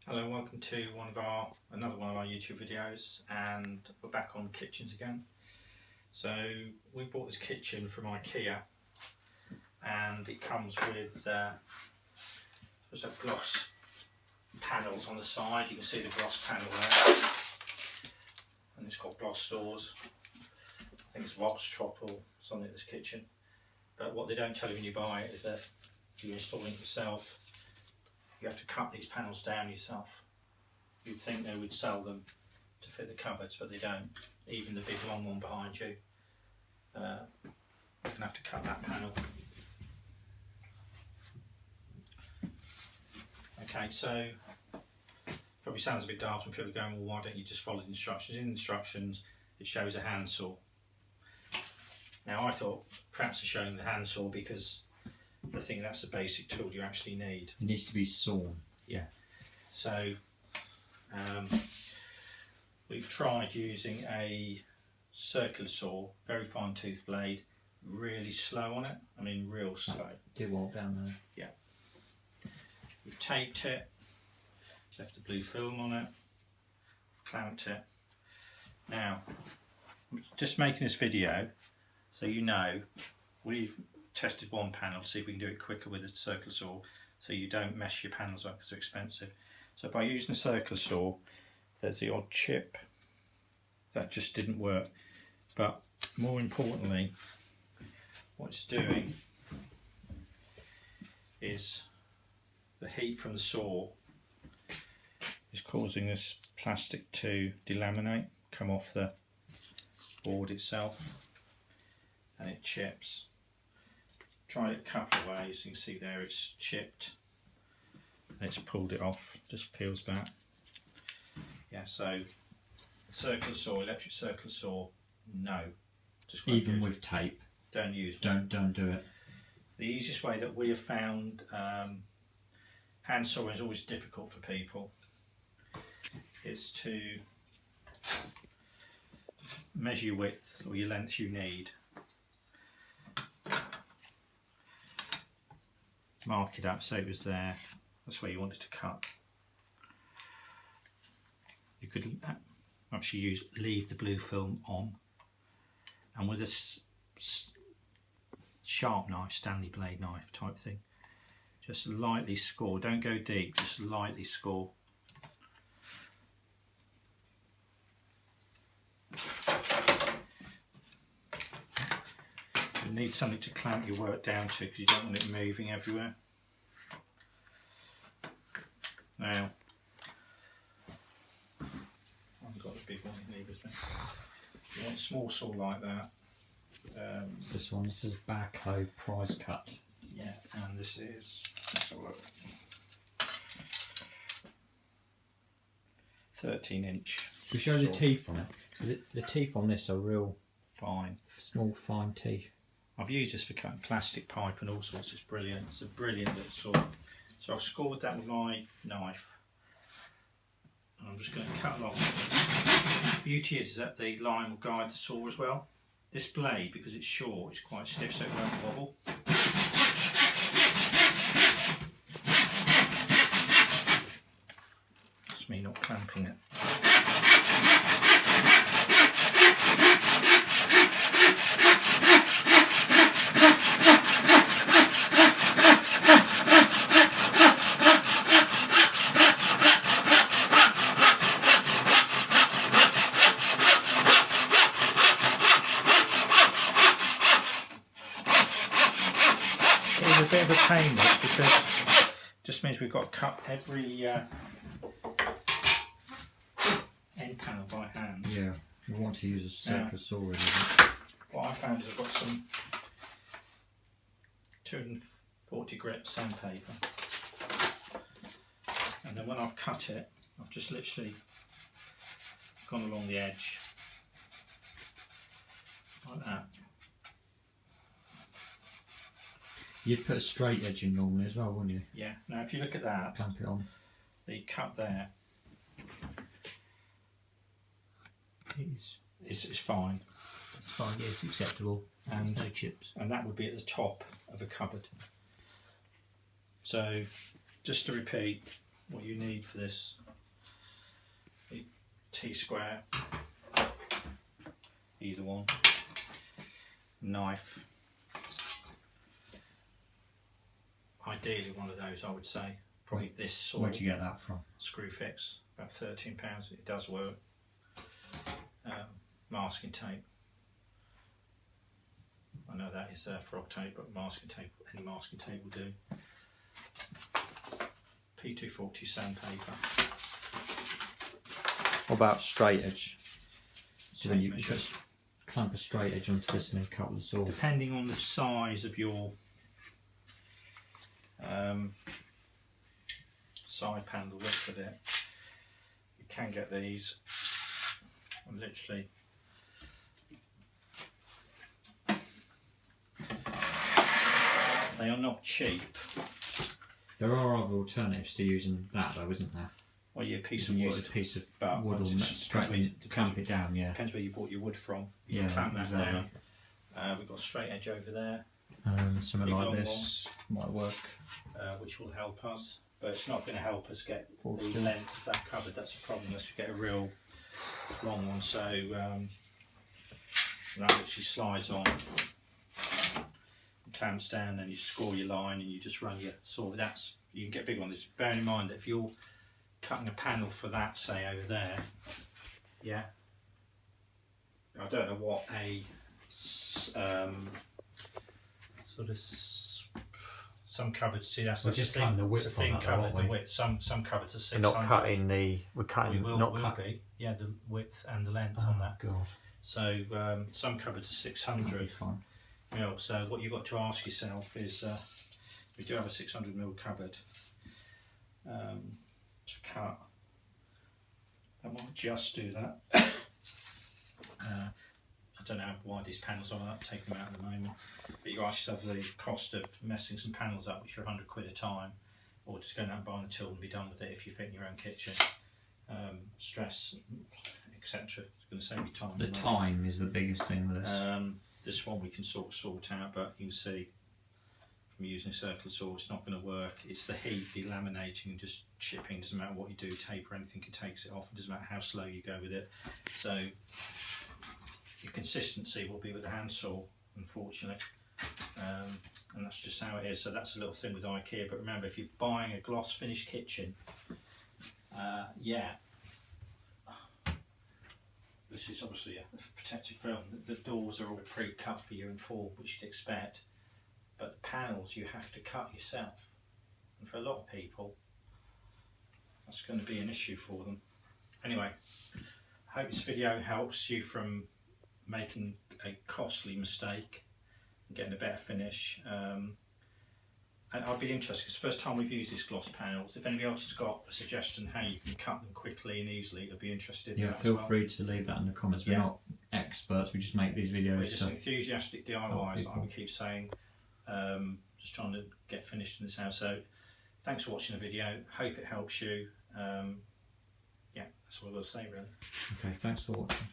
Hello, welcome to another one of our YouTube videos, and we're back on kitchens again. So we bought this kitchen from IKEA, and it comes with there's a gloss panels on the side. You can see the gloss panel there, and it's got gloss doors. I think it's VOXTORP or something. This kitchen, but what they don't tell you when you buy it is that you install it yourself. You have to cut these panels down yourself. You'd think they would sell them to fit the cupboards, but they don't. Even the big long one behind you, you're going to have to cut that panel. Okay, so probably sounds a bit daft when people are going, well, why don't you just follow the instructions? In the instructions it shows a handsaw. Now I thought perhaps it's showing the handsaw because I think that's the basic tool you actually need. It needs to be sawn. Yeah. So we've tried using a circular saw, very fine tooth blade, really slow on it. I mean, real slow. Do walk down there. Yeah. We've taped it, left the blue film on it, clamped it. Now, I'm just making this video so you know we've tested one panel to see if we can do it quicker with a circular saw, so you don't mess your panels up because they're expensive. So by using a circular saw, there's the odd chip that just didn't work, but more importantly, what it's doing is the heat from the saw is causing this plastic to delaminate, come off the board itself, and it chips. Tried it a couple of ways. You can see there it's chipped and it's pulled it off, just peels back. Yeah, so circular saw, electric circular saw, no. Just even with tape. Don't use one. Don't do it. The easiest way that we have found, hand sawing is always difficult for people, is to measure your width or your length you need. Mark it up so it was there, that's where you want it to cut. You could actually leave the blue film on, and with a sharp knife, Stanley blade knife type thing, just lightly score, don't go deep, just lightly score. You need something to clamp your work down to because you don't want it moving everywhere. Now, I've got the big one you need with me. You want a small saw like that. This one, this is backhoe prize cut. Yeah, and this is, let's have a look, 13-inch. We show the teeth on it. So the teeth on this are real fine, small, fine teeth. I've used this for cutting plastic pipe and all sorts. It's brilliant. It's a brilliant little saw. So I've scored that with my knife. And I'm just going to cut along. The beauty is that the line will guide the saw as well. This blade, because it's short, is quite stiff, so it won't wobble. That's me not clamping it. It's a bit of a pain this, because it just means we've got to cut every end panel by hand. Yeah, we want to use a circular saw. What I found is I've got some 240 grit sandpaper, and then when I've cut it, I've just literally gone along the edge like that. You'd put a straight edge in normally as well, wouldn't you? Yeah. Now if you look at that, Clamp it on. the cut there is fine. It's fine, yeah, it's acceptable. And no chips. And that would be at the top of a cupboard. So just to repeat, what you need for this. T-square, either one, knife, ideally one of those, I would say, probably this sort. Where'd you get that from? Screw fix, about £13, it does work. Masking tape, I know that is frog tape, but masking tape, any masking tape will do. P240 sandpaper. What about straight edge? So then you Measure. just clamp a straight edge onto this and then cut with the saw. Depending on the size of your side panel, the width of it, you can get these and literally they are not cheap. There are other alternatives to using that though, isn't there? Well, yeah, a piece You of can wood. use a piece of but wood or once it's straight depends and clamp it down, yeah. Depends where you bought your wood from. You Yeah, can clamp that exactly. down. We've got a straight edge over there, Something Big like long this might work. which will help us, but it's not going to help us get Forward the still. length of that cupboard. That's a problem unless we get a real long one. So that actually slides on, clamps down, and you score your line, and you just run your saw. That's, you can get big ones. Bearing in mind that if you're cutting a panel for that, say over there, yeah, I don't know what a sort of some cupboards, see that's We're the just thin, cutting the it's width a thin on that, cupboard, aren't the we? width. Some cupboards are 600. We're not cutting the. We're cutting. We will, not will cut. be, yeah, the width and the length Oh on that. God. So some cupboards are That'll be 600 fine. mil. So what you've got to ask yourself is, we do have a 600 mil cupboard to cut. I might just do that. I don't know how wide these panels are. I'll take them out at the moment. But you ask yourself the cost of messing some panels up, which are 100 quid a time, or just going out and buying a tool and be done with it if you fit in your own kitchen. Stress, etc. It's going to save you time. The and money. time is the biggest thing with this. This one we can sort out, but you can see from using a circular saw it's not going to work. It's the heat, delaminating and just chipping. Doesn't matter what you do, tape or anything, it takes it off. It doesn't matter how slow you go with it. So your consistency will be with the hand saw, unfortunately, and that's just how it is. So that's a little thing with IKEA. But remember, if you're buying a gloss finished kitchen, yeah, this is obviously a protective film. The doors are all pre-cut for you in full, which you'd expect, but the panels you have to cut yourself, and for a lot of people that's going to be an issue for them. Anyway, I hope this video helps you from making a costly mistake and getting a better finish. And I'd be interested, because it's the first time we've used these gloss panels. If anybody else has got a suggestion how you can cut them quickly and easily, I'd be interested in Yeah, that feel as well. free to leave that in the comments. We're Yeah. not experts. We just make these videos. We're just So enthusiastic DIYs, like people. we keep saying, just trying to get finished in this house. So thanks for watching the video. Hope it helps you. Yeah, that's all I've got to say really. okay, thanks for watching.